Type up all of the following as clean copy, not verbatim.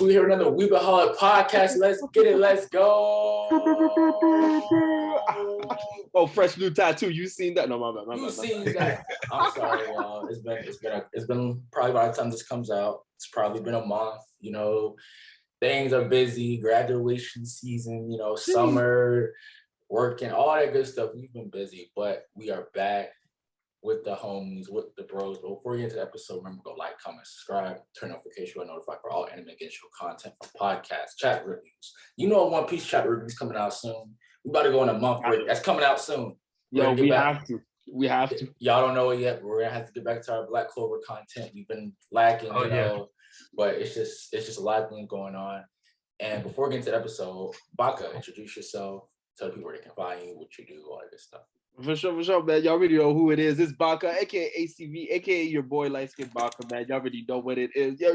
Ep102 here, another Weebaholic podcast. Let's get it. Let's go. Oh, fresh new tattoo. You seen that? No, my bad. You seen that? I'm sorry, y'all. It's been probably by the time this comes out, it's probably been a month. You know, things are busy. Graduation season. You know, summer, working, all that good stuff. We've been busy, but we are back with the homies, with the bros. But before we get into the episode, remember to go like, comment, subscribe, turn notifications on, notified for all anime game show content from podcasts, chat reviews. You know, One Piece chat reviews coming out soon. We about to go in a month break. That's coming out soon. Yo, we have to. Y'all don't know it yet. We're gonna have to get back to our Black Clover content. We've been lacking, you know, but it's just a lot of things going on. And before we get into the episode, Baka, introduce yourself, tell people where they can find you, what you do, all that good stuff. For sure, man. Y'all already know who it is. It's Baka, aka ACV, aka your boy light skin Baka, man. Y'all already know what it is. Yeah.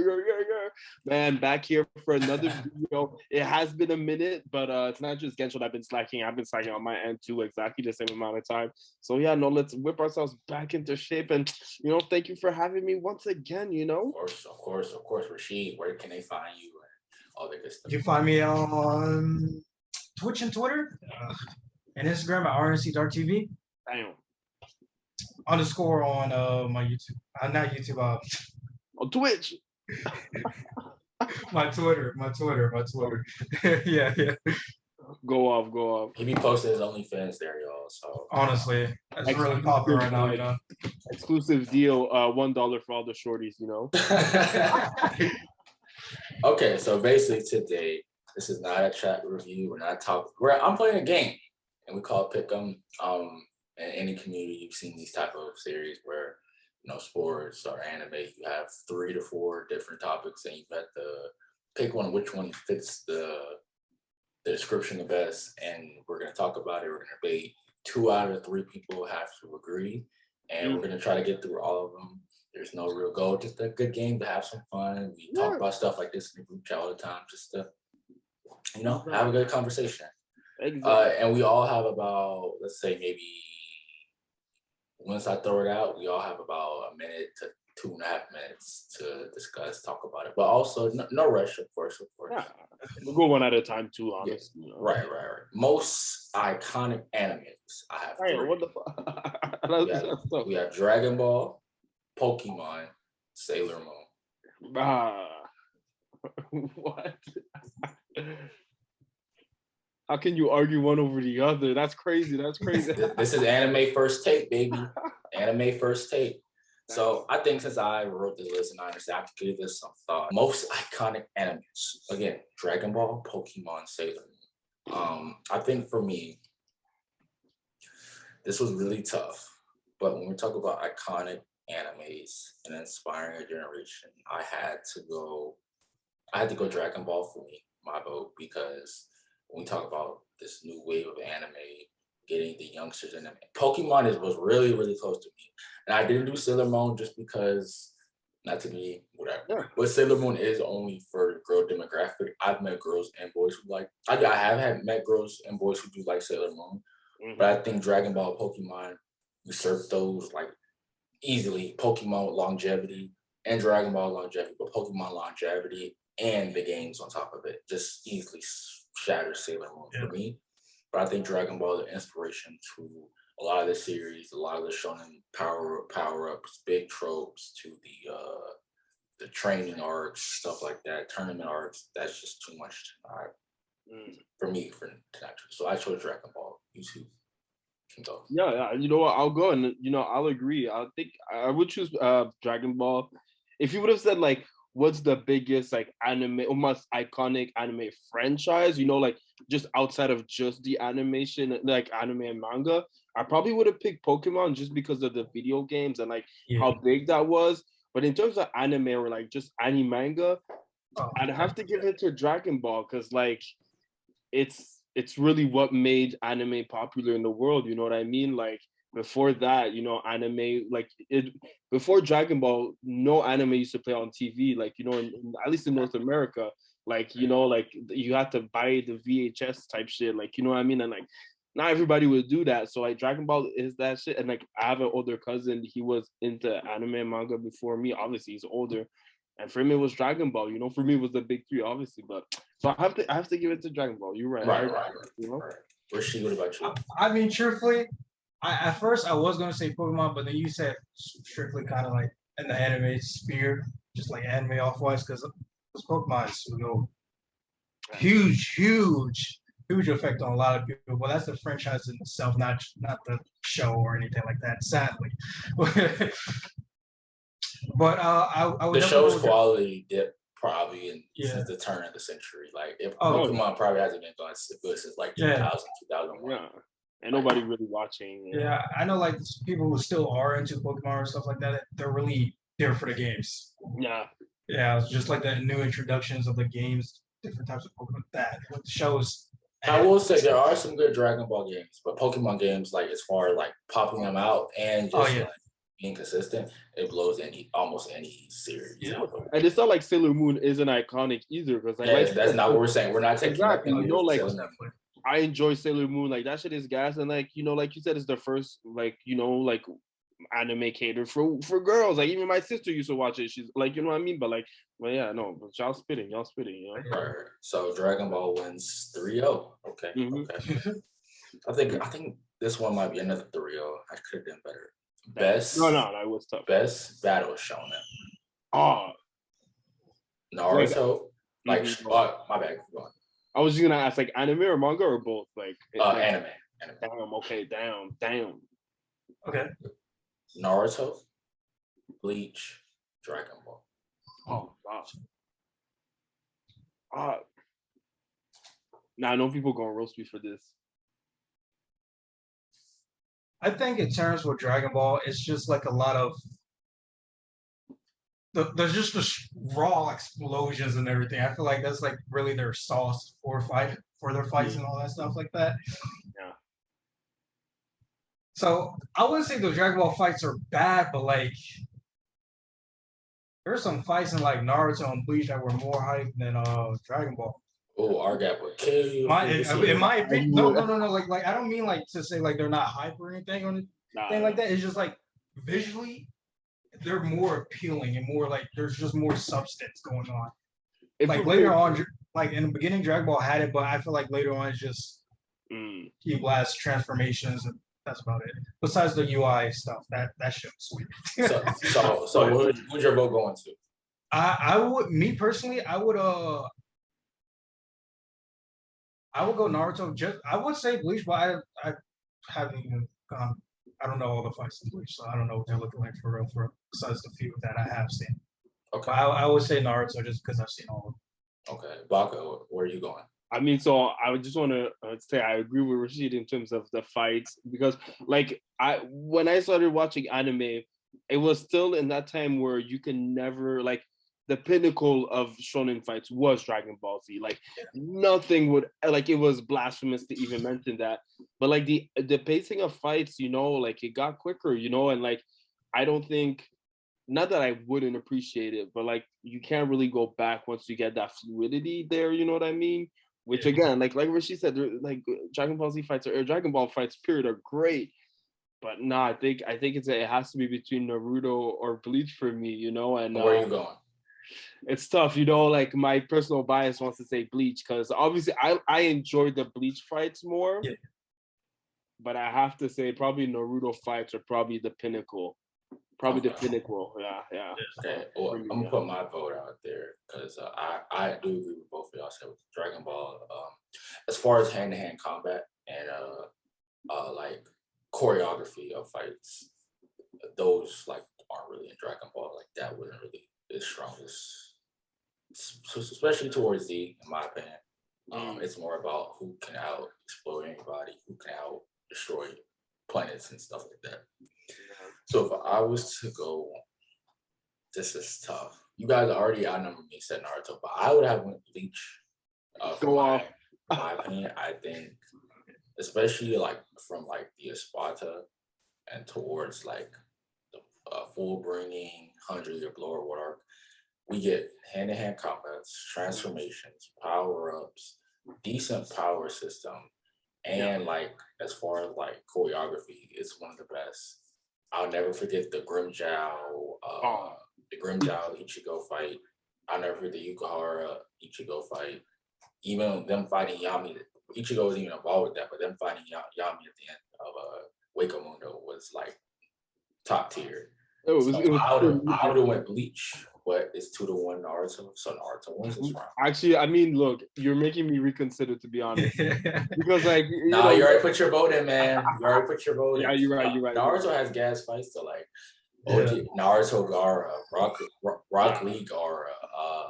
Man, back here for another video. It has been a minute, but it's not just Genshin I've been slacking. I've been slacking on my end too, exactly the same amount of time. So yeah, no, let's whip ourselves back into shape. And you know, thank you for having me once again, you know. Of course, Rashed, where can they find you and all that good stuff? You can find me on Twitch and Twitter. And Instagram at RNC.TV. Damn. _ on my YouTube. Not YouTube. On Twitch. my Twitter. yeah. Go off. He be posting his OnlyFans there, y'all. So honestly, that's really popular right now, you know. Exclusive deal, $1 for all the shorties, you know. Okay, so basically today, this is not a chat review. We're not talking. I'm playing a game. And we call it Pick'em. In any community, you've seen these type of series where, you know, sports or anime, you have 3 to 4 different topics, and you have to pick one, which one fits the description the best. And we're gonna talk about it. We're gonna debate. 2 out of 3 people have to agree, and we're gonna try to get through all of them. There's no real goal, just a good game to have some fun. We talk about stuff like this in the group chat all the time, just to, you know, have a good conversation. Exactly. And we all have about, let's say maybe, once I throw it out, we all have about a minute to 2.5 minutes to discuss, talk about it. But also, no rush, of course. Yeah. We'll go one at a time too, honestly. Yeah. You know? Right. Most iconic animes, I have 3. What the fuck? We have Dragon Ball, Pokemon, Sailor Moon. What? How can you argue one over the other? That's crazy. This is anime first take, baby. Anime first take. So I think since I wrote this list and I understand, I have to give this some thought. Most iconic animes. Again, Dragon Ball, Pokemon, Sailor Moon. I think for me, this was really tough. But when we talk about iconic animes and inspiring a generation, I had to go Dragon Ball for me, my vote, because when we talk about this new wave of anime, getting the youngsters in them, Pokemon was really, really close to me. And I didn't do Sailor Moon just because, not to be whatever, but Sailor Moon is only for girl demographic. I've met girls and boys who like, I have met girls and boys who do like Sailor Moon, but I think Dragon Ball, Pokemon, usurp those like easily. Pokemon longevity and Dragon Ball longevity, but Pokemon longevity and the games on top of it just easily shatter Sailor Moon for me. But I think Dragon Ball is the inspiration to a lot of the series, a lot of the shonen power-ups, big tropes, to the training arcs, stuff like that, tournament arcs. That's just too much for me for tonight. So I chose Dragon Ball. You too can go. Yeah. You know what? I'll go, and you know, I'll agree. I think I would choose Dragon Ball. If you would have said like, what's the biggest like anime or most iconic anime franchise, you know, like just outside of just the animation, like anime and manga, I probably would have picked Pokemon just because of the video games and like how big that was. But in terms of anime or like just anime manga, I'd have to give it to Dragon Ball, because like it's really what made anime popular in the world, you know what I mean? Like before that, you know, anime, like before Dragon Ball, no anime used to play on TV, like, you know, at least in North America, like, you know, like you had to buy the VHS type shit, like, you know what I mean? And like, not everybody would do that. So like Dragon Ball is that shit. And like I have an older cousin, he was into anime and manga before me. Obviously he's older, And for me, it was Dragon Ball. You know, for me, it was the big three, obviously. But so I have to give it to Dragon Ball. You're right. Right. You know? Right. Rashed, what about you? I mean, truthfully, at first I was gonna say Pokemon, but then you said strictly kind of like in the anime sphere, just like anime off wise, because Pokemon is huge effect on a lot of people. Well, that's the franchise in itself, not the show or anything like that. Sadly, but I would The definitely show's go with quality dipped probably Yeah. since the turn of the century. Like if Oh, Pokemon probably hasn't been going good since like 2000, 2001. Yeah. And nobody really watching. You know? Yeah, I know like people who still are into Pokemon or stuff like that. They're really there for the games. Yeah. Yeah, it's just like the new introductions of the games, different types of Pokemon. That what shows. I will say there are some good Dragon Ball games, but Pokemon games, like as far as like popping them out and just like being consistent, it blows almost any series. Yeah. And it's not like Sailor Moon isn't iconic either, because that's not what we're saying. We're not taking exactly. You know, like I enjoy Sailor Moon, like that shit is gas, and like you know, like you said, it's the first like you know like anime catered for girls. Like even my sister used to watch it. She's like, you know what I mean? But like, well, yeah, no, but y'all spitting, you know. Right. So Dragon Ball wins 3-0. Okay. Okay. I think this one might be another 3-0. I could have done better. Best. No, that was tough. Best battle shonen. Oh, Naruto. Like, my bad. Go on. I was just gonna ask, like, anime or manga or both? Like, anime. Damn. Okay. Damn. Okay. Naruto, Bleach, Dragon Ball. Oh wow. Now I know people gonna roast me for this. I think in terms with Dragon Ball, it's just like a lot of there's just the raw explosions and everything. I feel like that's like really their sauce for their fights and all that stuff like that. Yeah. So I wouldn't say those Dragon Ball fights are bad, but like there's some fights in like Naruto and Bleach that were more hype than Dragon Ball. Oh, our gap would kill you. In my opinion, no. Like I don't mean like to say like they're not hype or anything like that. It's just like visually, they're more appealing and more like there's just more substance going on. Like later on, like in the beginning, Dragon Ball had it, but I feel like later on it's just Ki Blast transformations and that's about it. Besides the UI stuff, that shit was sweet. so who's your vote going to? I would, me personally, I would go Naruto. I would say Bleach, but I haven't even gone. I don't know all the fights in Bleach, so I don't know what they're looking like for real. Besides the few that I have seen. Okay. But I would say Naruto just because I've seen all of them. Okay, Baka, where are you going? I mean, so I just want to say I agree with Rashed in terms of the fights because, like, when I started watching anime, it was still in that time where you can never like the pinnacle of shonen fights was Dragon Ball Z. Like nothing would like it was blasphemous to even mention that. But like the pacing of fights, you know, like it got quicker, you know, and like I don't think not that I wouldn't appreciate it, but like you can't really go back once you get that fluidity there, you know what I mean? Which again, like Rashed said, like Dragon Ball Z fights or Dragon Ball fights, period, are great. But nah, I think it has to be between Naruto or Bleach for me, you know. And where are you going? It's tough, you know. Like my personal bias wants to say Bleach because obviously I enjoyed the Bleach fights more. Yeah. But I have to say probably Naruto fights are probably the pinnacle. Probably the pinnacle. Yeah. Okay. Well, I'm gonna put my vote out there because I do agree with both of y'all said with Dragon Ball. As far as hand-to-hand combat and like choreography of fights, those like aren't really in Dragon Ball. Like that wasn't really its strongest, especially towards Z, in my opinion. It's more about who can out explode anybody, who can out destroy planets and stuff like that. So if I was to go, this is tough. You guys already outnumbered me, said Naruto, but I would have went Bleach. My opinion, I think, especially like from like the Esparta and towards like the full bringing 100-year blower war arc, we get hand-to-hand combats, transformations, power-ups, decent power system, and like as far as like choreography, it's one of the best. I'll never forget the Grimjow the Grimmjow Ichigo fight. I never heard the Yukihara Ichigo fight. Even them fighting Yami, Ichigo was even involved with that, but them fighting Yami at the end of Wako Mundo was like top tier. Oh, I would have went Bleach, but it's 2-1 Naruto, so Naruto wins this round. Actually, I mean, look, you're making me reconsider, to be honest, because like you already put your vote in, man. You already put your vote in. Yeah, you're right. Naruto has gas fights to like OG, Naruto Gara, Rock Lee Gara.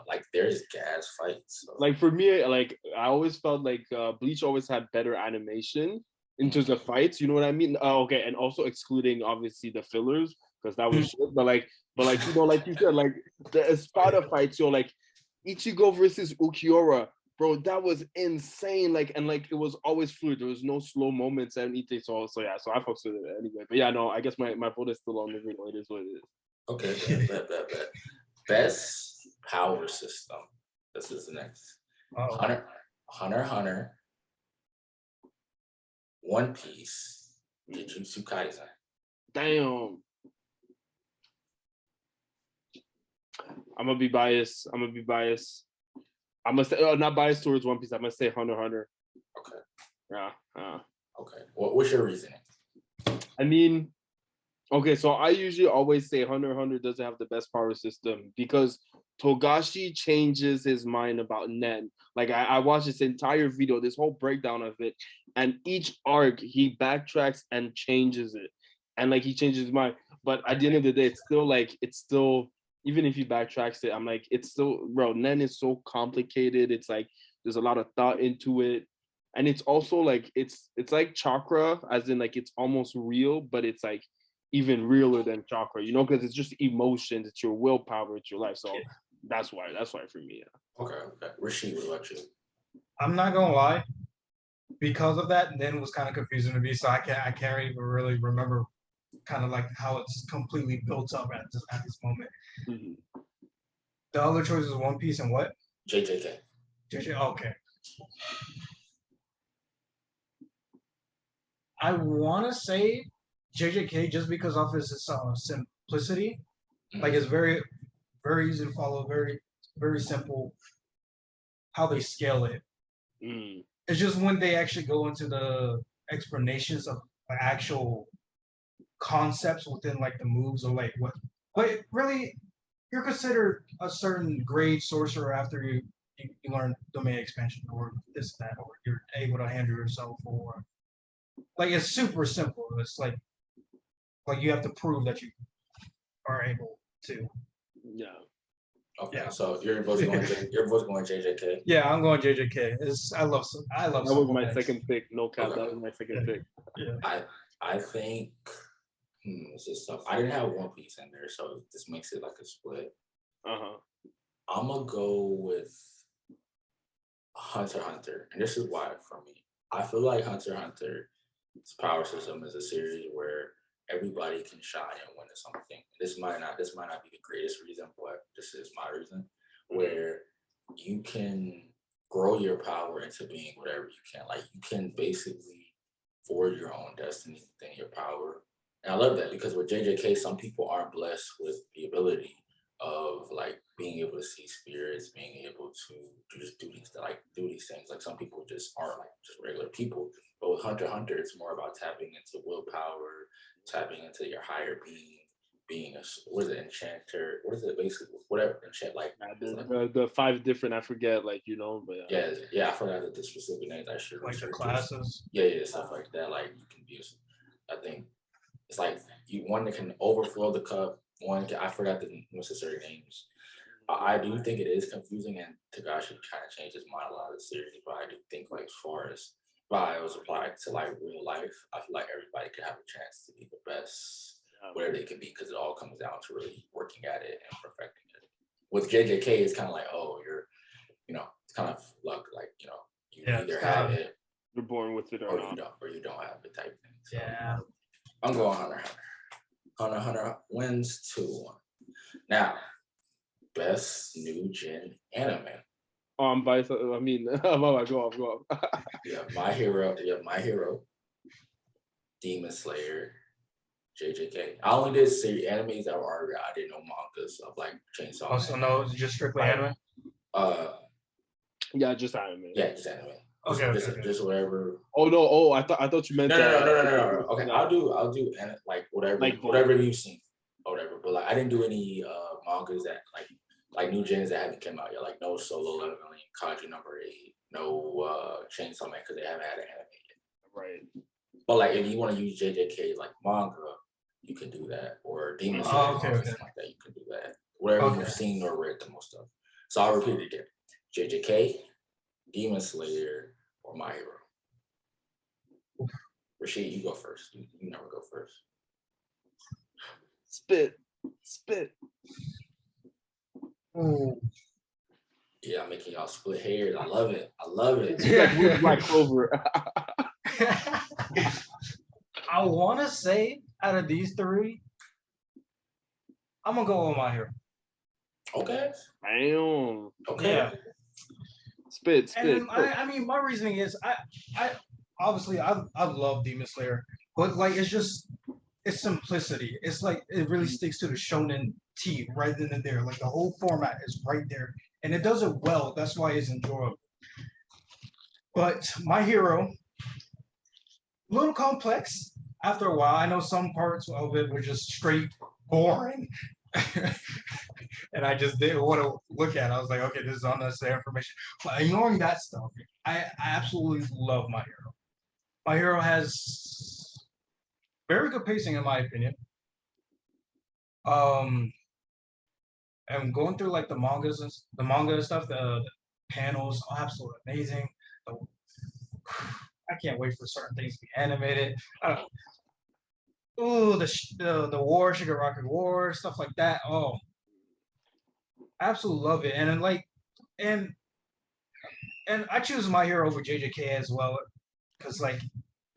Like there's gas fights. So. Like for me, like I always felt like Bleach always had better animation in terms of fights. You know what I mean? Okay, and also excluding obviously the fillers because that was shit. But like you know, like you said, like the Espada fights. So like Ichigo versus Ukiura, bro, that was insane. Like and like it was always fluid. There was no slow moments and anything. So yeah, so I fucked with it anyway. But yeah, no, I guess my vote is still on the video. It is what it is. Okay, bet. Best power system. This is the next. Hunter, One Piece, Jujutsu Kaisen. Damn. I'm gonna be biased. I'm gonna say not biased towards One Piece. I'm gonna say Hunter. Okay. Yeah. Okay. What's your reasoning? I mean, okay, so I usually always say Hunter doesn't have the best power system because Togashi changes his mind about Nen. Like I watched this entire video, this whole breakdown of it, and each arc he backtracks and changes it, and like he changes his mind. But at the end of the day, it's still even if he backtracks it, I'm like it's still bro. Nen is so complicated. It's like there's a lot of thought into it, and it's also like it's like chakra, as in like it's almost real, but it's like even realer than chakra, you know, because it's just emotions, it's your willpower, it's your life. So that's why for me. Yeah. Okay. Rashed, what about you? I'm not gonna lie, because of that, then it was kind of confusing to me. So I can't even really remember kind of like how it's completely built up at this moment. Mm-hmm. The other choice is One Piece and what? JJK. Okay. I want to say JJK just because of its simplicity. Like it's very, very easy to follow, very, very simple. How they scale it. It's just when they actually go into the explanations of the actual concepts within like the moves or like what. But really, you're considered a certain grade sorcerer after you learn domain expansion or this that, or you're able to handle yourself, or like it's super simple. It's like you have to prove that you are able to. Yeah. Okay, yeah. So you're both going JJK. Yeah, I'm going JJK. I love. That was my second pick. No cap. Okay. That was my second pick. Yeah. I think it's just tough. I didn't have One Piece in there, so this makes it like a split. I'm gonna go with Hunter x Hunter, and this is why for me. I feel like Hunter x Hunter's power system is a series where everybody can shine and win at something. This might not be the greatest reason, but this is my reason, where you can grow your power into being whatever you can. Like you can basically forge your own destiny within your power. And I love that because with JJK, some people aren't blessed with the ability of like being able to see spirits, being able to just do these things. Like some people just aren't like just regular people. But with Hunter x Hunter, it's more about tapping into willpower, tapping into your higher being enchanter? What is it basically? Whatever enchant like the 5 different I forget but yeah I forgot the specific names. I should like the classes. Yeah, stuff like that. Like you can use. I think it's like one that can overflow the cup. I forgot the necessary names. I do think it is confusing, and Togashi kind of changed his mind a lot of the series. But I do think like as far as why it was applied to like real life, I feel like everybody could have a chance to be the best, whatever they can be, because it all comes down to really working at it and perfecting it. With JJK, it's kind of like, it's kind of luck, like you either have it, you're born with it, or you don't have it type thing. So, yeah, I'm going Hunter x Hunter. Hunter x Hunter wins 2-1. Now, best new gen anime. Oh, I'm biased. I mean, go off. You have My Hero, Demon Slayer, JJK. I only did series animes that were already. I didn't know mangas of like Chainsaw. Also, no, just strictly anime. Yeah, just anime. Yeah, just anime. Okay, Just whatever. Oh no! Oh, I thought you meant. No. Okay, I'll do like whatever you've seen or whatever. But like, I didn't do any mangas that like new gens that haven't come out yet. Like no Solo Leveling, Kaji number 8, no Chainsaw Man because they haven't had an anime yet. Right. But like, if you want to use JJK like manga, you can do that, or Demon Slayer, something like that. You can do that. Whatever you've seen or read the most of. So I'll repeat it again: JJK, Demon Slayer, or My Hero. Rashed, you go first. You never go first. Spit. Ooh. Yeah, I'm making y'all split hairs. I love it. Like Black Clover. I want to say out of these three, I'm gonna go with My Hero. Okay. Damn. Okay. Yeah. Spit. And I mean, my reasoning is, I obviously I love Demon Slayer, but like it's simplicity. It's like it really sticks to the shonen T right then and there. Like the whole format is right there, and it does it well. That's why it's enjoyable. But My Hero, a little complex after a while. I know some parts of it were just straight boring. And I just didn't want to look at it. I was like, okay, this is unnecessary information. But ignoring that stuff, I absolutely love My Hero. My Hero has very good pacing, in my opinion. And going through like the manga and stuff, the panels are absolutely amazing. I can't wait for certain things to be animated. The war, Shigaraki War, stuff like that. Oh, absolutely love it. And then like, and I choose My Hero over JJK as well, because like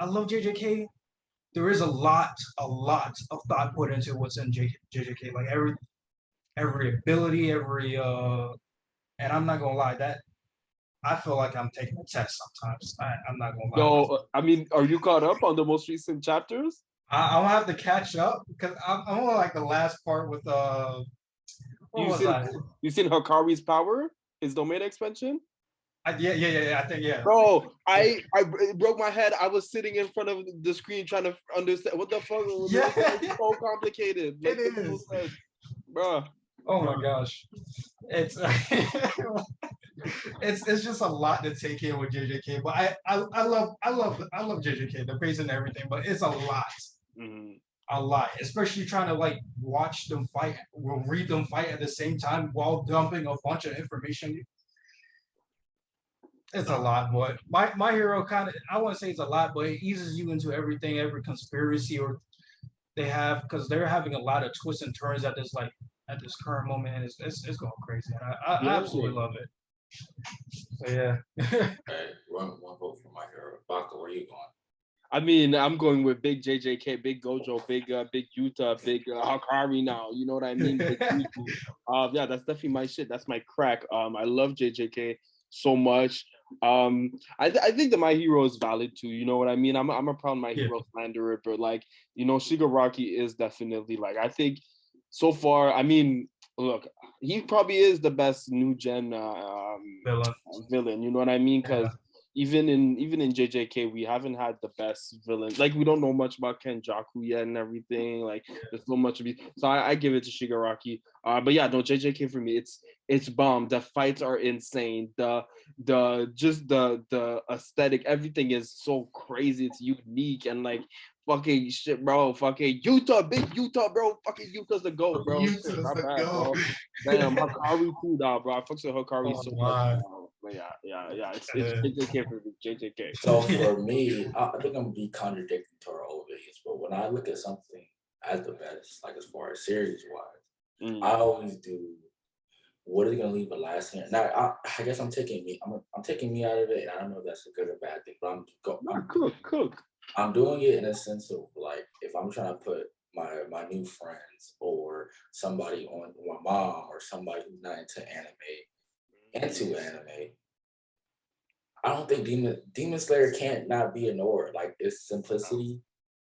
I love JJK. There is a lot of thought put into what's in JJK. Like every ability, and I'm not gonna lie, that I feel like I'm taking a test sometimes. I'm not gonna lie. No, I mean, are you caught up on the most recent chapters? I'll have to catch up because I'm on like the last part with You seen Hikari's power, his domain expansion? Yeah. I think Bro, it broke my head. I was sitting in front of the screen trying to understand what the fuck. Yeah, it's so complicated. Like, it is, bro. Oh my gosh, it's it's just a lot to take in with JJK. But I love JJK, the pace and everything. But it's a lot. Mm-hmm. A lot, especially trying to like watch them fight, or read them fight at the same time while dumping a bunch of information. It's a lot, but my Hero kind of, I wouldn't say it's a lot, but it eases you into everything, every conspiracy or they have, because they're having a lot of twists and turns at this current moment, and it's going crazy. And I absolutely love it. So yeah. Hey, one vote for My Hero. Baka, where you going? I mean, I'm going with big JJK, big Gojo, big Yuta, big Hikari now. You know what I mean? Yeah, that's definitely my shit. That's my crack. I love JJK so much. I think that My Hero is valid too. You know what I mean? I'm a proud My Hero slanderer, but like, you know, Shigaraki is definitely like, I think so far. I mean, look, he probably is the best new gen villain. You know what I mean? Because even in JJK, we haven't had the best villain. Like, we don't know much about Kenjaku yet and everything. Like, there's so much to be. So I give it to Shigaraki. But yeah, no, JJK for me, it's bomb. The fights are insane. The aesthetic, everything is so crazy. It's unique and like fucking shit, bro. Fucking Yuta, big Yuta, bro. Fucking Yuta's the GOAT, bro. Yuta's the GOAT. Bro. Damn, Hikari too, bro. I fucks with Hikari so much. But yeah. It's JJK for me. JJK. So for me, I think I'm gonna be contradicting to our old videos, but when I look at something as the best, like as far as series wise, I always do what is gonna leave a lasting. Now I guess I'm taking me out of it, and I don't know if that's a good or bad thing, but I'm cook. I'm doing it in a sense of like, if I'm trying to put my new friends or somebody on my mom or somebody who's not into anime, I don't think Demon Slayer can't not be ignored. Like, its simplicity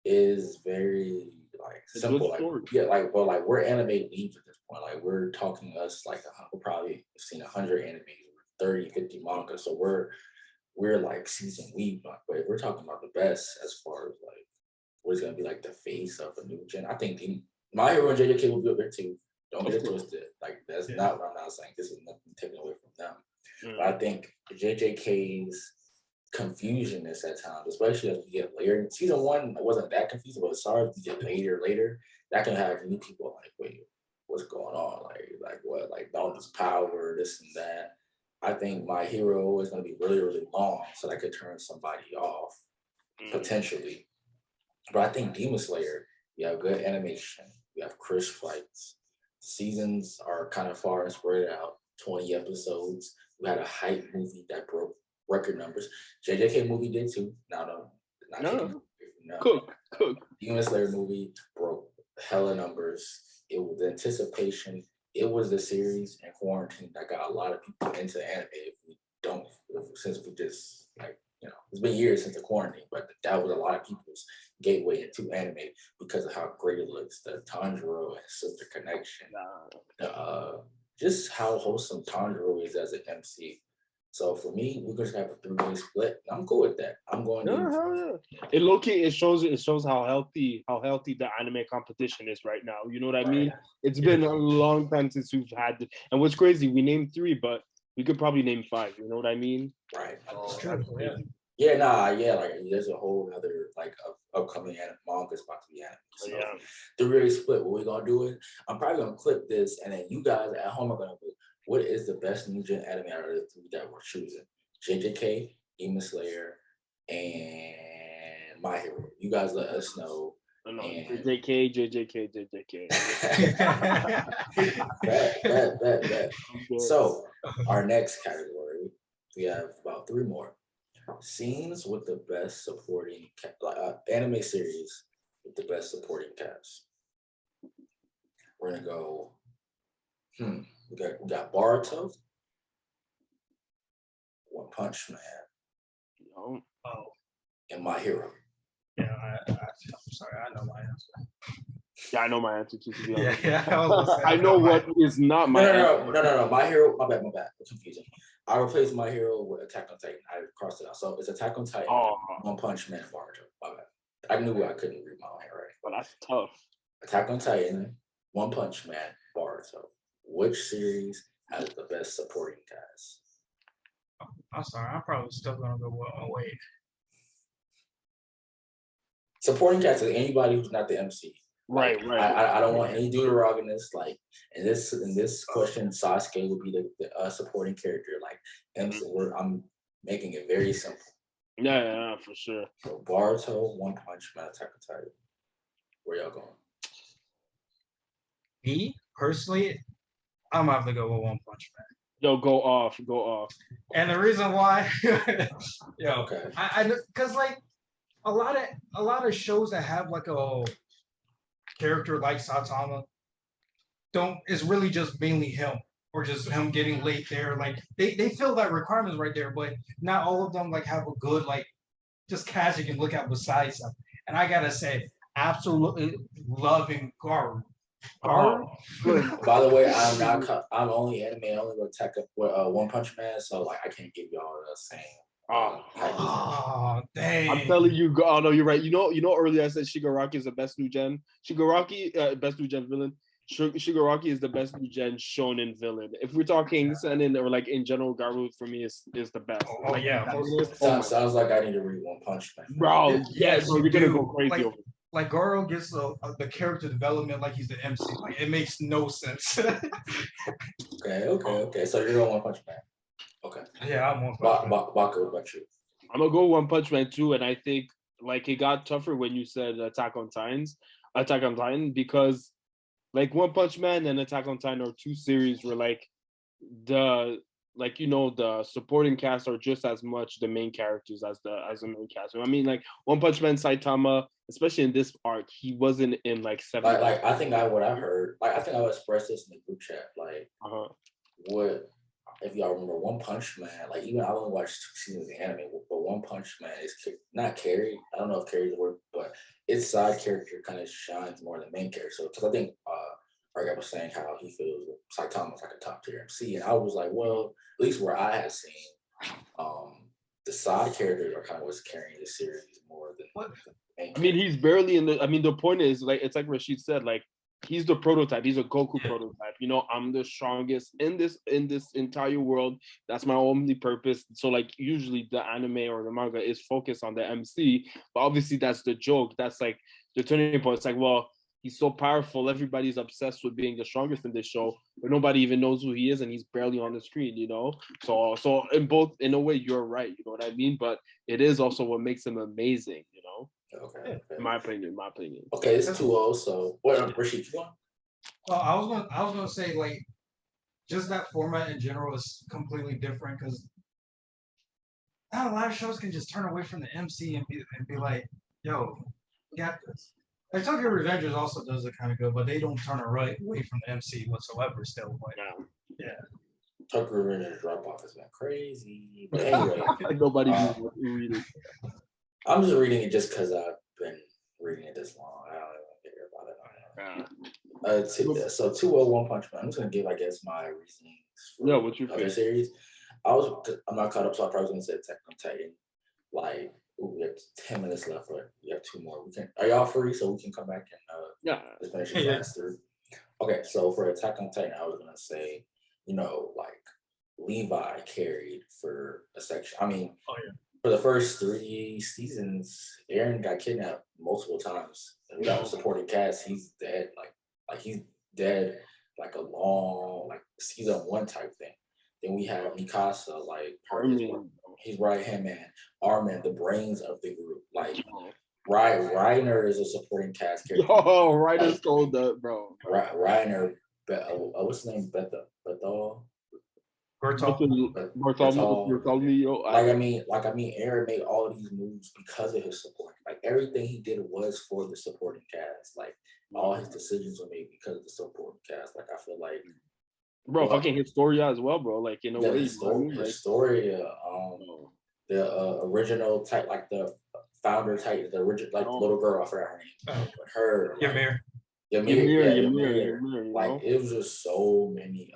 is very like simple, like yeah, like well, like we're anime leads at this point. Like we're talking us like we're probably seen 100 anime, 30, 50 manga. So we're like season weed, but if we're talking about the best as far as like what's gonna be like the face of a new gen, I think My Hero and JJK will be up there too. Don't get it twisted. Like that's not what I'm not saying. This is nothing taken away from them. But I think JJK's confusionness at times, especially as we get later. Season one wasn't that confusing, but sorry if we get later, that can have new people like, wait, what's going on? Like what? Like all this power, this and that. I think My Hero is going to be really, really long, so that could turn somebody off potentially. But I think Demon Slayer, you have good animation, you have crisp fights. Seasons are kind of far and spread out, 20 episodes. We had a hype movie that broke record numbers. JJK movie did too. Cook. Demon Slayer movie broke hella numbers. It was the anticipation. It was the series in quarantine that got a lot of people into anime. Since we just like, it's been years since the quarantine, but that was a lot of people's gateway into anime because of how great it looks. The Tanjiro and sister connection. Just how wholesome Tanjiro is as an MC. So for me, we're gonna have a 3-way split. I'm cool with that. I'm going to It low-key, it shows how healthy the anime competition is right now. You know what I mean? It's been a long time since we've had it. And what's crazy, we named 3, but we could probably name 5. You know what I mean? Right. That's true. Like there's a whole other like upcoming mangas about to be anime. So the really split. What we're gonna do is I'm probably gonna clip this, and then you guys at home are gonna go, what is the best new gen anime out of the 3 that we're choosing? JJK, Demon Slayer, and My Hero. You guys let us know. JJK. Bet. So our next category, we have about 3 more. Scenes with the best supporting anime series with the best supporting cast. We're gonna go. We got Boruto, One Punch Man, and My Hero. Yeah, I'm sorry, I know my answer. Yeah, I know my answer too. I know what is not my answer. No. My Hero. My bad. Confusing. I replaced My Hero with Attack on Titan. I crossed it out. So it's Attack on Titan, One Punch Man, Boruto. My bad. I knew I couldn't read my own handwriting. But that's tough. Attack on Titan, One Punch Man, Boruto. Which series has the best supporting cast? I'm sorry. I'm probably still gonna go Wade. Supporting cast is anybody who's not the MC. Right. I don't want any deuterogonist. Like in this question, Sasuke would be the supporting character. Like MC, I'm making it very simple. Yeah, for sure. So Boruto, One Punch Man, Attack on Titan. Where y'all going? Me personally, I'm gonna have to go with One Punch Man. Yo, go off. And the reason why, okay, I because like a lot of shows that have like a character like Saitama is really just mainly him or just him getting late there. Like they fill that requirements right there, but not all of them like have a good like just cast you can look at besides them. And I gotta say, absolutely loving Garu. By the way, I'm only anime only with One Punch Man, so like I can't give y'all the same. Dang! I'm telling you, no, you're right. You know. Earlier I said Shigaraki is the best new gen. Best new gen villain. Shigaraki is the best new gen shonen villain. If we're talking seinen or like in general, Garu for me is the best. Sounds like I need to read One Punch Man. Bro, yes, bro, you're gonna go crazy over it. Like Goro gets the character development like he's the MC. Like it makes no sense. Okay. So you're going One Punch Man. Okay. Yeah, I'm One Punch Man. Baka, what about you? I'm gonna go One Punch Man too, and I think like it got tougher when you said Attack on Titan, because like One Punch Man and Attack on Titan are 2 series where like the supporting cast are just as much the main characters as the main cast. I mean, like One Punch Man, Saitama, especially in this arc, he wasn't in like 7. Like I think I heard. Like I think I would express this in the group chat. Like what if y'all remember One Punch Man? Like even I only watched 2 seasons of the anime, but One Punch Man is not carried. I don't know if carried the word, but its side character kind of shines more than the main character. So because I think Argyle was saying how he feels Saitama was like a top tier MC, and I was like, well, at least where I have seen, the side characters are kind of what's carrying the series more than the main. I mean, he's barely in the. I mean, the point is like it's like Rashed said, like he's the prototype. He's a Goku prototype. You know, I'm the strongest in this entire world. That's my only purpose. So like usually the anime or the manga is focused on the MC, but obviously that's the joke. That's like the turning point. It's like, well, he's so powerful. Everybody's obsessed with being the strongest in this show, but nobody even knows who he is, and he's barely on the screen. You know, so in a way, you're right. You know what I mean? But it is also what makes him amazing. You know. Okay. In my opinion. Okay, it's 2-0, so what Rashed, you want? Well, I was gonna say like just that format in general is completely different because now a lot of shows can just turn away from the MC and be like, yo, we got this. Like Tokyo Revengers also does it kind of good, but they don't turn away from the MC whatsoever still. But yeah. Tokyo Revengers drop off has been crazy. But anyway. Nobody read it. I'm just reading it just because I've been reading it this long. I don't even care about it. So 2-0 One Punch Man. I'm just gonna give, I guess, my reasonings for what's your other series. I'm not caught up, so I probably gonna say Attack on Titan. Like, we have 10 minutes left, but we have 2 more. Are y'all free so we can come back and just finish this last 3? Okay, so for Attack on Titan, I was gonna say, like Levi carried for a section. I mean, for the first 3 seasons, Eren got kidnapped multiple times. And without a supporting cast, he's dead. Like he's dead like a long, like season 1 type thing. Then we have Mikasa, like his right hand man, Armin, the brains of the group. Like Reiner is a supporting cast character. Oh, Reiner stole that, bro. Reiner, what's his name? Bethel. Bartholomew. I mean, Eren made all of these moves because of his support. Like everything he did was for the supporting cast. Like all his decisions were made because of the supporting cast. Like I feel like, bro, fucking Historia as well, bro. Like in a way, Historia, the original type, like the founder type, the original like little girl. I forgot her name. Her Ymir. Like it was just so many.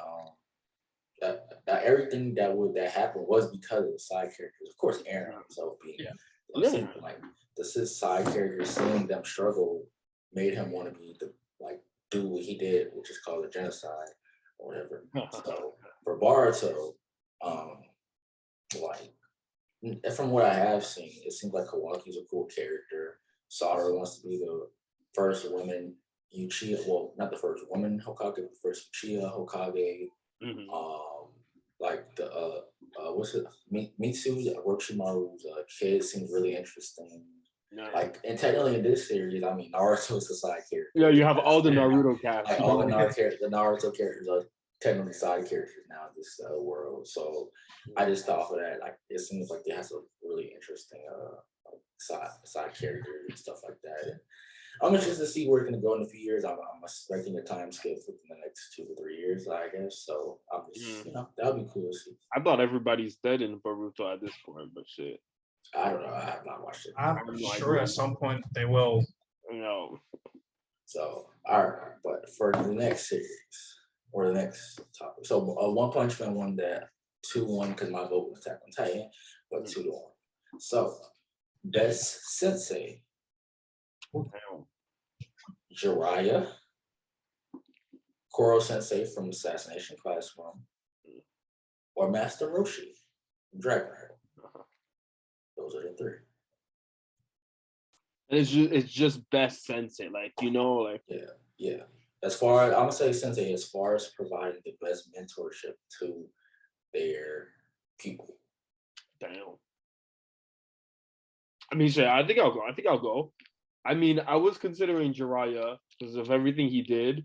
That everything that happened was because of the side characters. Of course, Eren himself being like his side characters, seeing them struggle made him want to do what he did, which is called a genocide or whatever. So for Boruto, from what I have seen, it seems like Kawaki's a cool character. Sakura wants to be the first woman Uchiha. Well, not the first woman Hokage, but the first Uchiha Hokage. Like the what's it? Mitsu Orochimaru's kid seems really interesting. Like, and technically in this series, I mean, Naruto is a side character. Yeah, you have all the Naruto cast. Like all the Naruto characters are technically side characters now in this world. So I just thought for that, like, it seems like it has a really interesting side characters and stuff like that. And I'm interested to see where it's gonna go in a few years. I'm expecting a time skip within the next 2 to 3 years, I guess. So I'm just, that would be cool to see. I thought everybody's dead in Boruto at this point, but shit. I don't know. I have not watched it. I'm sure at some point they will. So all right, but for the next series or the next topic, so One Punch Man won that 2-1 because my vote was Attack on Titan, but 2-1. So best sensei. Jiraiya, Koro Sensei from Assassination Classroom, or Master Roshi from Dragonheart. Those are the 3. And it's just best sensei, yeah. As far as I'm gonna say, sensei, as far as providing the best mentorship to their people. Damn. I mean, shit, I think I'll go. I mean, I was considering Jiraiya because of everything he did,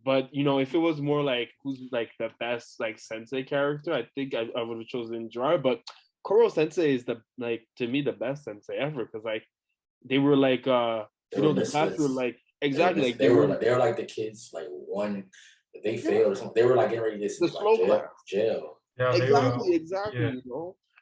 but if it was more like who's like the best like sensei character, I think I would have chosen Jiraiya. But Koro Sensei is to me the best sensei ever because like they were like the class were like exactly like they were like the kids like one they failed or something. They were like getting ready to the slow class jail. Yeah, exactly.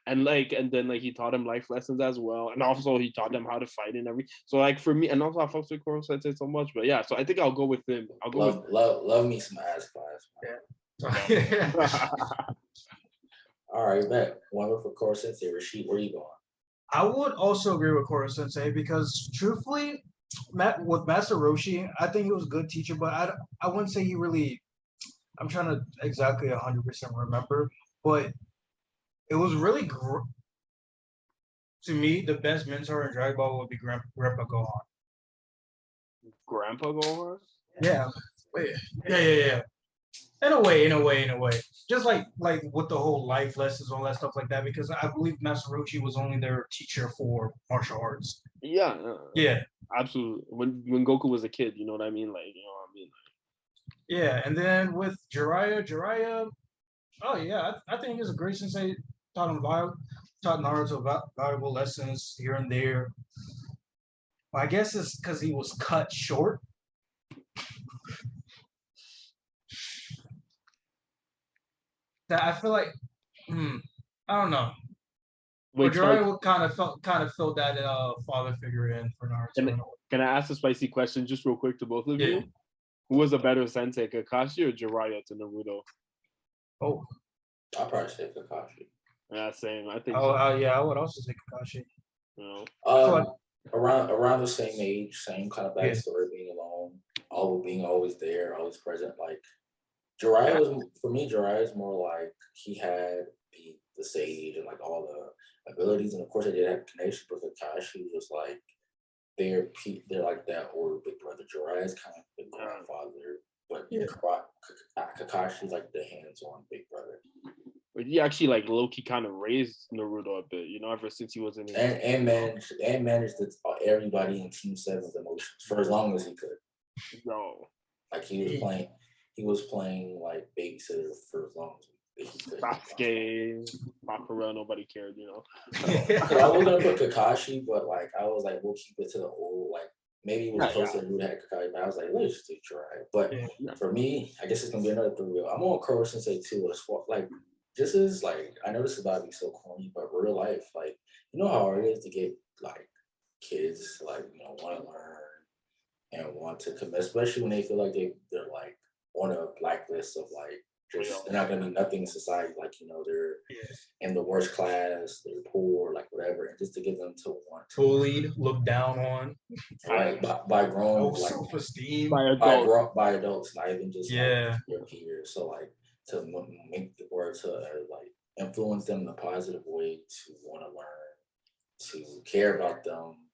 And then he taught him life lessons as well, and also he taught them how to fight and everything. So like for me, and also I fucked with Koro Sensei so much, but yeah. So I think I'll go with him. I'll go love me some ass class. Yeah. All right, bet. One for Koro Sensei. Rashed, where you going? I would also agree with Koro Sensei because truthfully, with Master Roshi, I think he was a good teacher, but I wouldn't say he really. I'm trying to exactly 100% remember, but it was really to me the best mentor in Dragon Ball would be Grandpa Gohan. Grandpa Gohan. Yeah, yeah. In a way. Just like with the whole life lessons, all that stuff like that, because I believe Master Roshi was only their teacher for martial arts. Yeah. Yeah. Absolutely. When Goku was a kid, you know what I mean? Like, you know what I mean? Yeah, and then with Jiraiya, oh yeah, I think he's a great sensei. Taught Naruto valuable lessons here and there. Well, I guess it's because he was cut short. That I feel like, I don't know. But Jiraiya would kind of filled that father figure in for Naruto. Can I ask a spicy question just real quick to both of you? Who was a better sensei, Kakashi or Jiraiya to Naruto? Oh, I'll probably say Kakashi. Yeah, same. I think. Yeah, I would also say Kakashi. You know, around the same age, same kind of backstory, being alone, being always there, always present. Like Jiraiya was for me. Jiraiya is more like he had the sage and like all the abilities, and of course they did have connection. But Kakashi was like they're like that older big brother. Jiraiya is kind of the grandfather, but Kakashi's like the hands-on big brother. But he actually like low-key kind of raised Naruto a bit, you know, ever since he was in and managed everybody in Team 7's emotions for as long as he could. No. Like he was playing like babysitter for as long as he could. Sasuke, Bakura, nobody cared, you know. I was gonna put Kakashi, but like I was like, we'll keep it to the old, like maybe it was closer to who had Kakashi, but I was like, let's just do Jiraiya. But for me, I guess it's gonna be another 3-wheel. I'm on Koro Sensei too. Like this is like, I know this is about to be so corny, but real life, like you know how hard it is to get like kids like want to learn and want to commit, especially when they feel like they're like on a blacklist of like just they're not gonna be nothing in society, like they're in the worst class, they're poor, like whatever, and just to get them to want to bullied, looked down on, right by grown, like self-esteem by adults, not even just like your peers. So like to make the word to like influence them in a positive way, to want to learn, to care about them,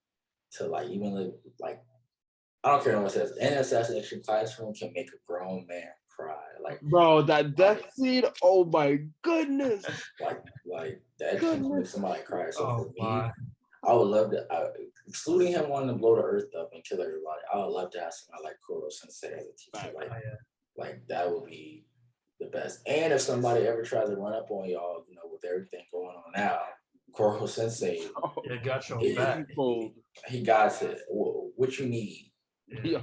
to like even like I don't care what it says. An assassination classroom can make a grown man cry. Like, bro, that death scene. Oh my goodness. Like that can make somebody cry. So for me, I would love to, excluding him wanting to blow the earth up and kill everybody. I would love to have somebody like Koro Sensei as a teacher. Like that would be the best. And if somebody ever tries to run up on y'all, with everything going on now, Koro Sensei, got your back. He got it. What you need.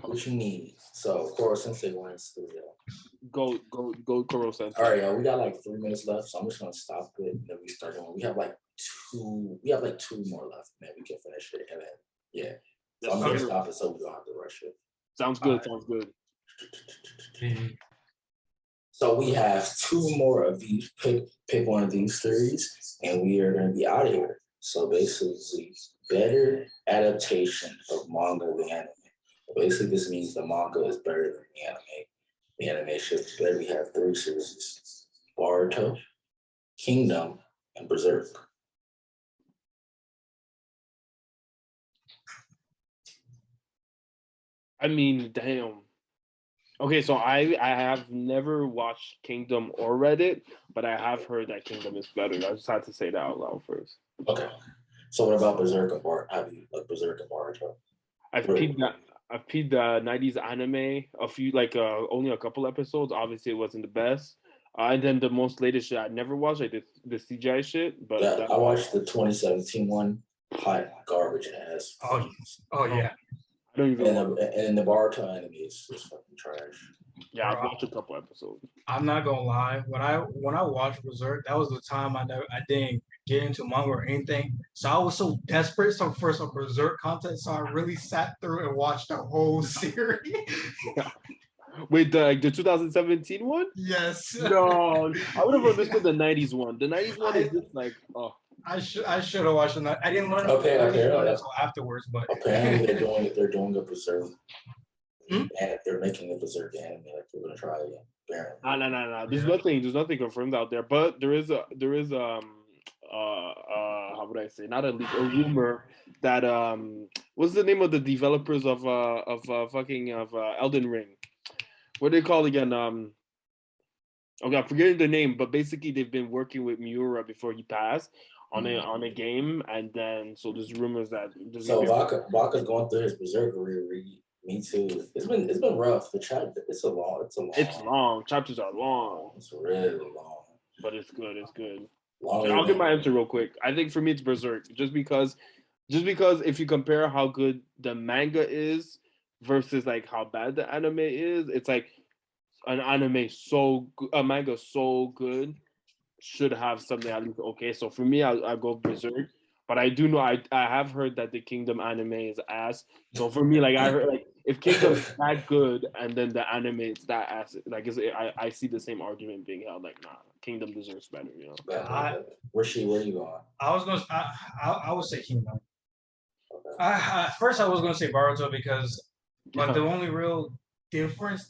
What you need. So Koro Sensei wins through Go Koro Sensei. All right, y'all. We got like 3 minutes left, so I'm just gonna stop it and then we start going. We have like two more left, and then we can finish it. And then so I'm gonna stop it so we don't have to rush it. Sounds good. Sounds good. So we have 2 more of these. Pick one of these series, and we are gonna be out of here. So basically, better adaptation of manga than anime. Basically, this means the manga is better than the anime. The animation is better. We have 3 series: Boruto, Kingdom, and Berserk. I mean, damn. Okay, so I have never watched Kingdom or read it, but I have heard that Kingdom is better. I just had to say that out loud first. Okay. So what about Berserk and Boruto? How do you like Berserk and Boruto? I've peed the 90s anime, only a couple episodes. Obviously, it wasn't the best. And then the most latest shit I never watched, I did the CGI shit. But I watched the 2017 one, hot garbage ass. Oh yeah. I don't even. And the Boruto anime is fucking trash. Yeah, I've watched a couple episodes. I'm not gonna lie. When I watched Berserk, that was the time I didn't get into manga or anything. So I was so desperate. So for some Berserk content, so I really sat through and watched the whole series. Wait, the 2017 one? Yes. No, I would have understood the 90s one. The 90s one is just like, oh. I should have watched it. I didn't learn Okay, until afterwards, but apparently they're doing a Berserk. Hmm? And they're making a Berserk anime, like they're gonna try again. Apparently. No. There's nothing confirmed out there, but there is how would I say, not a leak, a rumor that what's the name of the developers of Elden Ring? What are they called again? Okay, I'm forgetting the name, but basically they've been working with Miura before he passed on a game, and then so there's rumors that Baka's going through his Berserk reread. Me too. It's been rough. The chapter it's long. Chapters are long. It's really long. But it's good. It's good. Longer I'll get my answer real quick. I think for me it's Berserk, just because if you compare how good the manga is versus like how bad the anime is, it's like a manga so good should have something at least okay. So for me, I go Berserk. But I do know I have heard that the Kingdom anime is ass. So for me, like I heard, like if Kingdom's that good and then the anime is that ass, like I see the same argument being held. Like nah, Kingdom deserves better. You know. Where are you going? I would say Kingdom. Okay. First I was gonna say Boruto because the only real difference,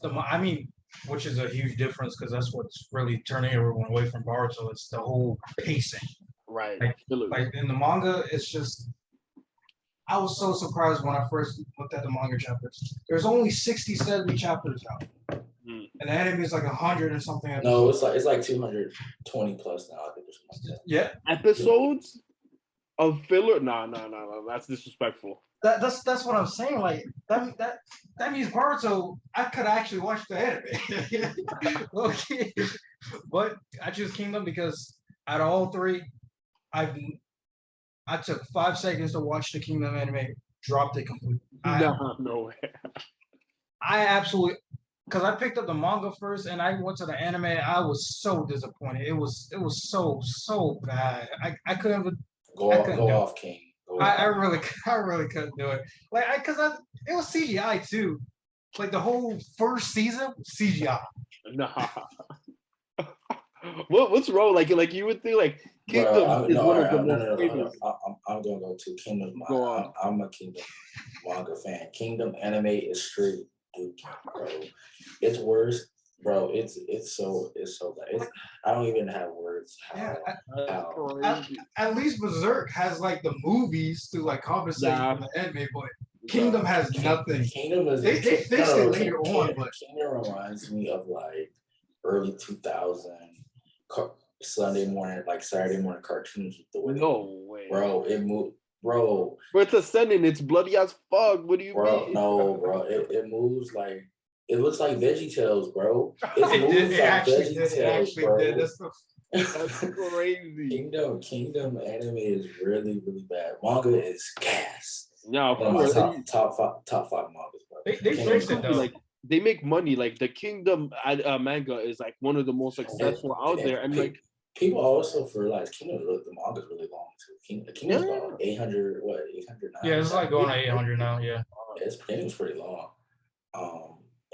which is a huge difference because that's what's really turning everyone away from Boruto. It's the whole pacing. Right. Like in the manga, it's just. I was so surprised when I first looked at the manga chapters. There's only 60, 70 chapters now. And the anime is like 100 or something. No, it's like 220 plus now. I think or something like that. Yeah. Episodes of filler? No. That's disrespectful. That's what I'm saying. Like that means Boruto. I could actually watch the anime. Okay, but I choose Kingdom because out of all three, I took 5 seconds to watch the Kingdom anime, dropped it completely. No way. I absolutely, because I picked up the manga first and I went to the anime. I was so disappointed. It was so bad. I couldn't even go off, King. I really couldn't do it. Like it was CGI too. Like the whole first season, CGI. Nah. What's wrong? Like you would think like Kingdom is one of the most famous. I'm gonna go to Kingdom. I'm a Kingdom manga fan. Kingdom anime is straight dude, bro. It's worse, bro. It's so bad. I don't even have words. At least Berserk has like the movies to like compensate for the anime, but Kingdom has nothing. Kingdom is they fixed it later on, but Kingdom reminds me of like early 2000 Saturday morning cartoons with the way. No way, bro. It moved, bro. But it's ascending. It's bloody as fuck. What do you mean? No, bro. It moves like it looks like VeggieTales, bro. It actually did. That's crazy. Kingdom anime is really bad. Manga is gas. No, one of my top five mangas, bro. They fixed it though. Like they make money. Like the Kingdom manga is like one of the most successful out there, and like people also realize Kingdom the manga is really long too. Kingdom's about 800 now. Yeah, it's like going to 800 now. Yeah, Kingdom's pretty long.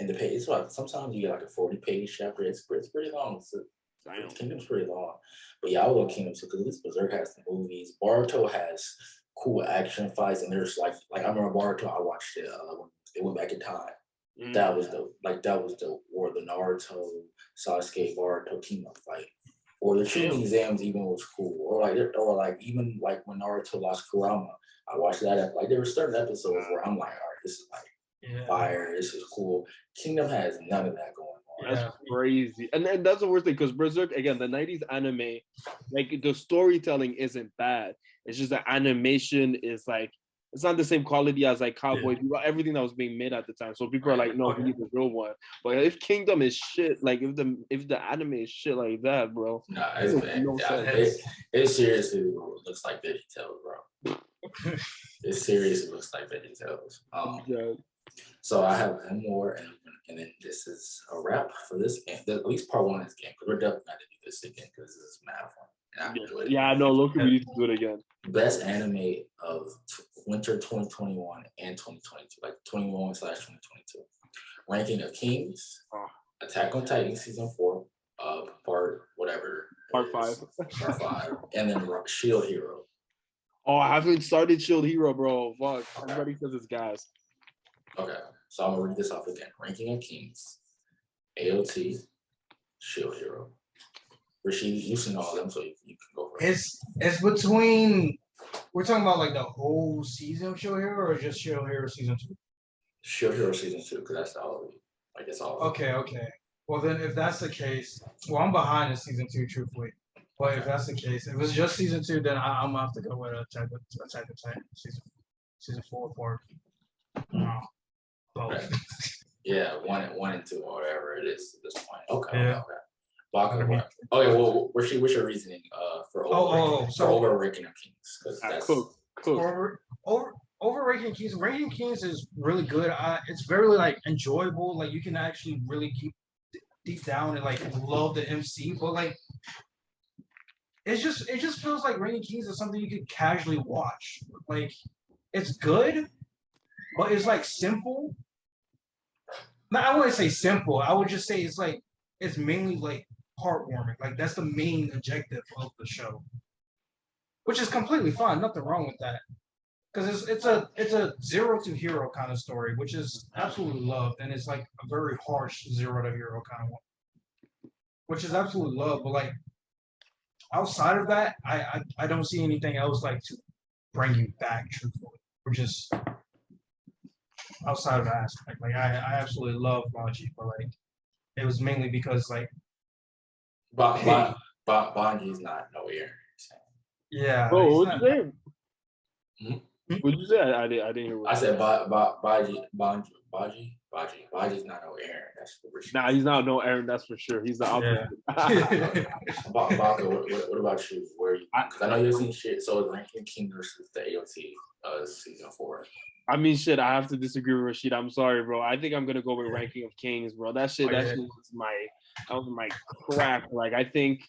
And the page, it's like sometimes you get like a 40-page chapter. It's pretty long. Kingdom's pretty long. But yeah, I will go Kingdom too because at least Berserk has the movies. Boruto has cool action fights, and there's like I remember Boruto. I watched it when it went back in time. That was dope. Or the Naruto Sasuke Boruto team up fight, or the training exams even was cool. Or even when Naruto lost Kurama, I watched that. Like there were certain episodes where I'm like, all right, this is like fire. This is cool. Kingdom has none of that going on. That's crazy, and that's the worst thing because Berserk again, the '90s anime, like the storytelling isn't bad. It's just the animation is like. It's not the same quality as like Cowboy Bebop, everything that was being made at the time. So people are like, no, we need the real one. But if Kingdom is shit, like if the anime is shit like that, bro. Nah, it's bad. It seriously looks like VeggieTales, bro. It seriously looks like VeggieTales. So I have one more, and then this is a wrap for this game. At least part one of this game, because we're definitely going to do this again because this is mad fun. And I enjoyed it. Yeah, no, look, we need to do it again. Best anime of winter 2021 and 2022, like 21/2022. Ranking of Kings, Attack on Titan season 4, part whatever. Part 5. Part 5. And then Shield Hero. Oh, I haven't started Shield Hero, bro. Fuck. Okay. Everybody says it's gas. Okay. So I'm gonna read this off again. Ranking of Kings, AOT, Shield Hero. Rashed, you've seen all of them, so you can go for it. It's between. We're talking about like the whole season of Shield Hero, or just Shield Hero season 2? Shield Hero season 2, because that's all. Like it's all. Okay. Well, then if that's the case, well, I'm behind in season 2, truthfully. But if that's the case, if it's just season 2, then I'm gonna have to go with Attack on Titan season 4 part. Right. Yeah, one and 2, or whatever it is at this point. Okay. Yeah. Baka, okay, well, what's your reasoning for overranking of Kings? Because that's cool. Overrating Kings. Ranking Kings is really good. It's very like enjoyable. Like you can actually really keep deep down and like love the MC, but like it just feels like Ranking Kings is something you could casually watch. Like it's good, but it's like simple. No, I wouldn't say simple. I would just say it's mainly like heartwarming. Like that's the main objective of the show, which is completely fine. Nothing wrong with that, because it's a zero to hero kind of story, which is absolutely loved, and it's like a very harsh zero to hero kind of one, which is absolutely loved. But like outside of that, I don't see anything else like to bring you back truthfully, which is outside of that aspect. Like I absolutely love Bonji, but like it was mainly because like Bonji's not nowhere. Yeah. Oh, what'd you say? Hmm? What'd you say? I didn't hear what I said Bonji's not no Aaron. That's for sure. Nah, he's not no Aaron, that's for sure. He's the opposite. Baka, what about you? Where you? Because I know you've seen shit. So it's Ranking King versus the AOT season 4. I mean, shit, I have to disagree with Rashed. I'm sorry, bro. I think I'm gonna go with Ranking of Kings, bro. That shit was my crack. Like, I think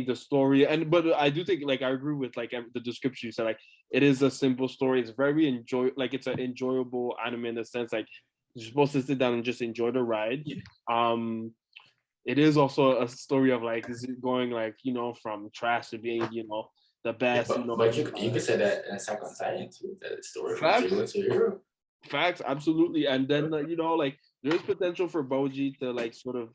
the story, but I do think, like, I agree with like the description you said. Like, it is a simple story. It's very it's an enjoyable anime in the sense like you're supposed to sit down and just enjoy the ride. It is also a story of like this is going like from trash to being the best. Yeah, but you could say that in Attack on Titan too. That story from zero to hero. Facts, absolutely. And then like there's potential for Boji to like sort of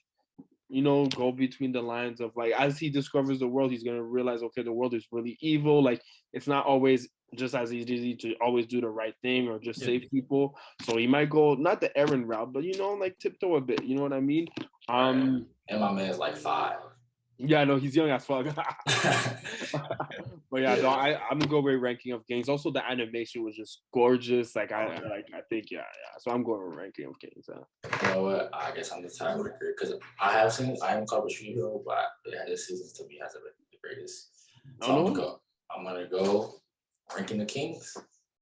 go between the lines of like as he discovers the world, he's gonna realize, okay, the world is really evil. Like it's not always just as easy to always do the right thing or just save people. So he might go not the errand route, but like tiptoe a bit. You know what I mean? And my man's like 5. Yeah, no, he's young as fuck. But yeah, no, I'm gonna go with Ranking of Kings. Also, the animation was just gorgeous. Like I think yeah. So I'm going with Ranking of Kings. You know what? I guess I'm the tiebreaker because I haven't covered Hero, but yeah, this season to me hasn't been the greatest. So I'm gonna go Ranking the Kings.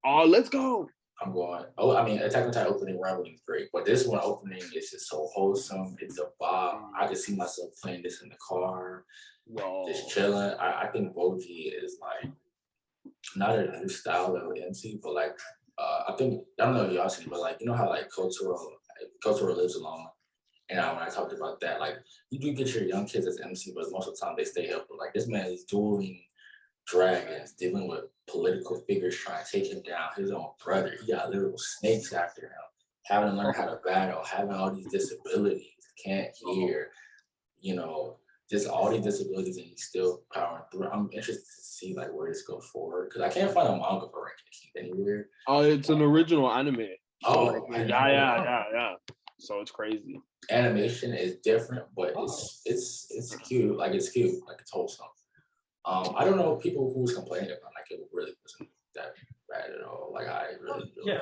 Oh, let's go. I'm going. Oh, I mean, Attack on Titan opening rambling is great, but this one opening is just so wholesome. It's a vibe. I can see myself playing this in the car, just chilling. I think Boji is like not a new style of MC, but like I think I don't know if y'all seen, but like how like Kotaro lives alone. And when I talked about that, like you do get your young kids as MC, but most of the time they stay up. But like this man is dueling dragons, dealing with political figures trying to take him down, his own brother. He got little snakes after him, having to learn how to battle, having all these disabilities, can't hear, just all these disabilities, and he's still powering through. I'm interested to see like where this goes forward because I can't find a manga for Ranking King anywhere. Oh, it's an original anime. So, yeah. So it's crazy. Animation is different, but it's cute. Like it's cute, like it's wholesome. I don't know people who's complaining about like it really wasn't that bad at all. Like I really yeah,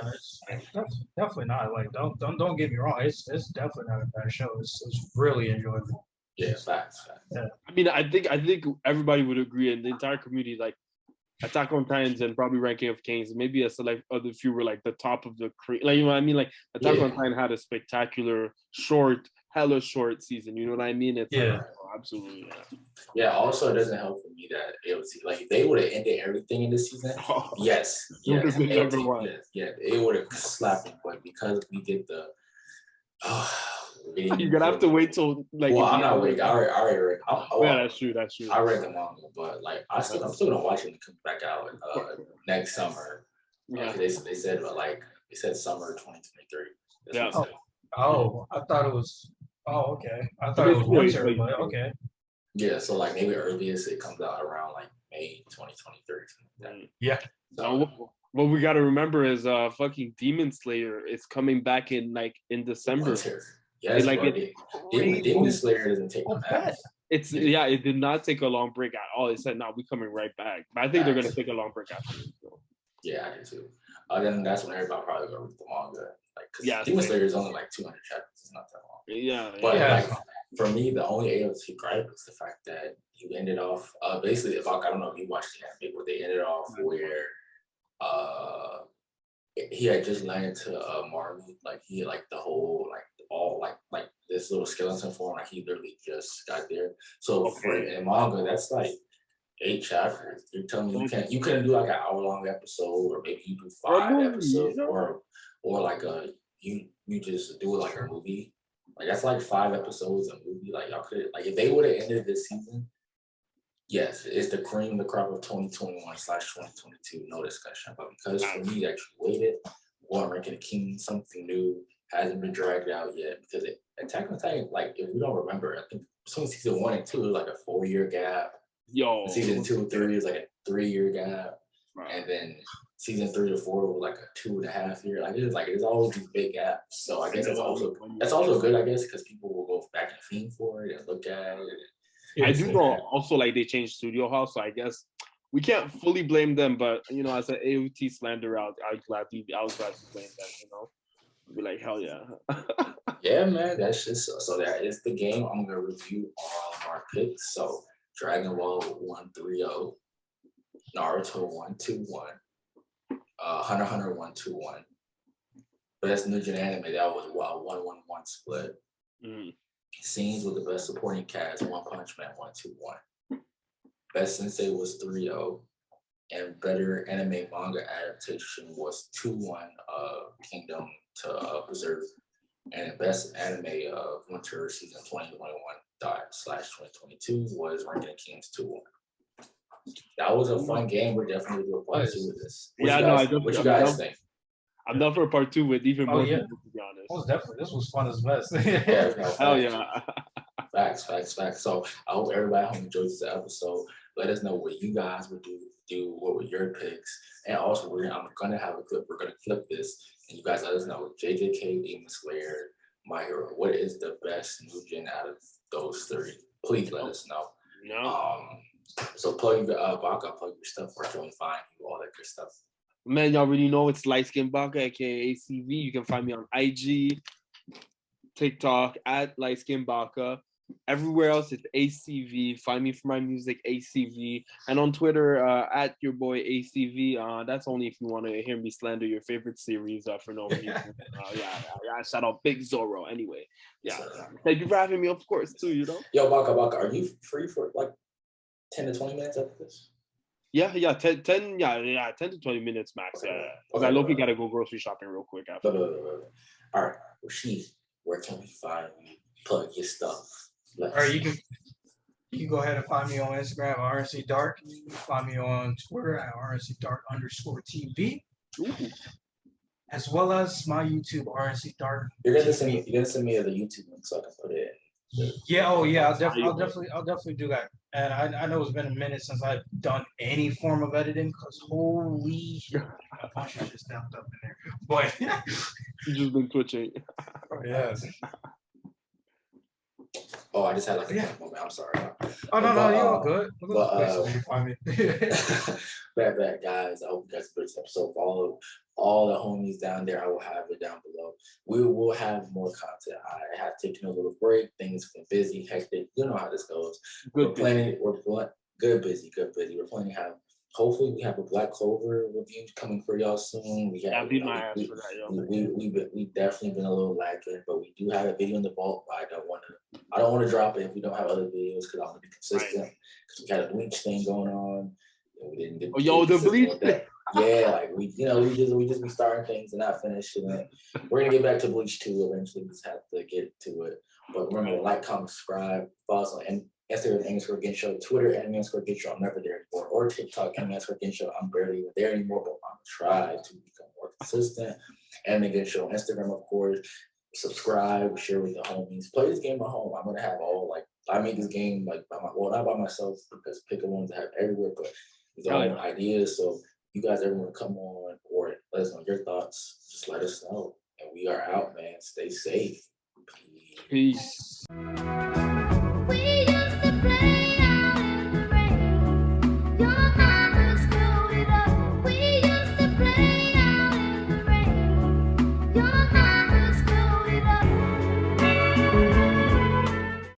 it's definitely not. Like don't get me wrong. It's definitely not a bad show. It's really enjoyable. Yeah, facts. Yeah. I mean, I think everybody would agree, and the entire community, like Attack on Titans and probably Ranking of Kings, maybe a select other few were like the top of the like you know what I mean. Like Attack on Titan had a spectacular short hella short season. You know what I mean? It's Yeah. like, oh, absolutely. Yeah, also it doesn't help for me that AOT, like if they would have ended everything in this season, yes, Would have been number AOT, one. yeah, it would have slapped them. But because we get the, You're gonna have to wait till like. Well, I'm not waiting. I already read. Yeah, that's true. That's true. I read the manga, but like I'm still gonna watch it when it comes back out next summer. Yeah. They said they said summer 2023. Yeah. Oh, I thought it was. Oh, okay. I thought it was winter, but okay. Yeah, so like maybe earliest it comes out around like May 2023. Yeah. So, what we got to remember is fucking Demon Slayer is coming back in December. Yes, like Demon Slayer doesn't take a nap. It's it did not take a long break at all. It said, "No, we coming right back." But I think they're gonna take a long break after this. So. Yeah, I do too. Then that's when everybody probably gonna read the manga. Like, cause Demon same. Slayer is only like 200 chapters. It's not that long. Yeah, but like for me, the only AOT gripe is the fact that you ended off basically. If I don't know if you watched the anime, but they ended off where he had just landed to Marley. Like he had like the whole all like this little skeleton form. Like he literally just got there. So for in manga, that's like 8 chapters. You're telling me you couldn't do like an hour-long episode, or maybe you do 5 episodes, or like you just do it like a movie. Like that's like 5 episodes a movie. Like y'all could like if they would have ended this season, yes, it's the cream of the crop of 2021/2022, no discussion. But because for me, I actually waited, one Ranking the King, something new hasn't been dragged out yet. Because Attack on Titan, like if we don't remember, I think between season 1 and 2 is like a 4-year gap. Season 2 and 3 is like a 3-year gap, and then season 3 to 4 was like a 2.5 year. Like it's always these big gaps. So I guess that's also good, I guess, because people will go back and fiend for it and look at it. I do know also like they changed studio house, so I guess we can't fully blame them. But you know, as an AOT slanderer, I was glad to blame them. You know, be like hell yeah. Yeah, man, that's just so that is the game. I'm gonna review all of our picks. So Dragon Ball 130, Naruto 121, Hunter x Hunter 121. Best New Gen Anime, that was 1-1-1 split. Scenes with the best supporting cast, One Punch Man 121. Best Sensei was 3-0, and better anime manga adaptation was 2-1 Kingdom to Berserk, and best anime of winter season 2021/2022 was Ranking Kings 2-1. That was a fun game. We're definitely doing part 2 with this. What you guys think? I'm done for a part 2 with even more people, to be honest. Most definitely. This was fun as best. Hell yeah. Facts. So I hope everybody at home enjoyed this episode. Let us know what you guys would do. What were your picks? And also, I'm gonna have a clip. We're gonna clip this, and you guys let us know JJK, Demon Slayer, My Hero. What is the best new gen out of those 3? Please let us know. So plug Baka, plug your stuff, where can we find you, all that good stuff. Man, y'all already know it's Light Skin Baka, aka ACV. You can find me on IG, TikTok at Light Skin Baka. Everywhere else it's ACV. Find me for my music, ACV, and on Twitter at your boy ACV. That's only if you want to hear me slander your favorite series for no reason. Shout out Big Zoro. Anyway, thank you for having me, of course, too. You know. Yo, Baka, are you free for like 10 to 20 minutes after this? Yeah, 10 to 20 minutes max. Yeah. Okay, I low-key gotta go grocery shopping real quick after. All right, Rashed, where can we find you? Plug your stuff. All right, you can go ahead and find me on Instagram at RNC Dark. You can find me on Twitter at RNC Dark_TV. As well as my YouTube, RNC Dark. You're gonna send me the YouTube link so I can put it in. I'll definitely do that. And I know it's been a minute since I've done any form of editing because holy shit, a bunch of shit stacked up in there. But you've just been twitching. Yes. Oh, I just had like a moment. I'm sorry. Oh no, you're all good. Bad guys. I hope you guys enjoyed this episode. Follow all the homies down there. I will have it down below. We will have more content. I have taken a little break. Things have been busy, hectic. You know how this goes. Good busy. We're planning to have hopefully we have a Black Clover review coming for y'all soon. We have, That'd be my ass for that, yo. We've definitely been a little lacking, but we do have a video in the vault. But I don't want to drop it if we don't have other videos because I want to be consistent. Because we had a Bleach thing going on, and we didn't get. The Bleach thing. Yeah, like we just be starting things and not finishing it. We're gonna get back to Bleach 2 eventually. We just have to get to it. But remember, like, comment, subscribe, follow us on Instagram, _Genshow, Twitter, _Genshow. I'm never there anymore. Or TikTok, _Genshow. I'm barely even there anymore, but I'm trying to become more consistent. Genshow on Instagram, of course. Subscribe, share with the homies. Play this game at home. I'm gonna have I made this game not by myself because pick a ones to have everywhere, but with all my ideas. So you guys ever want to come on or let us know your thoughts, just let us know. And we are out, man. Stay safe. Peace. We used to play.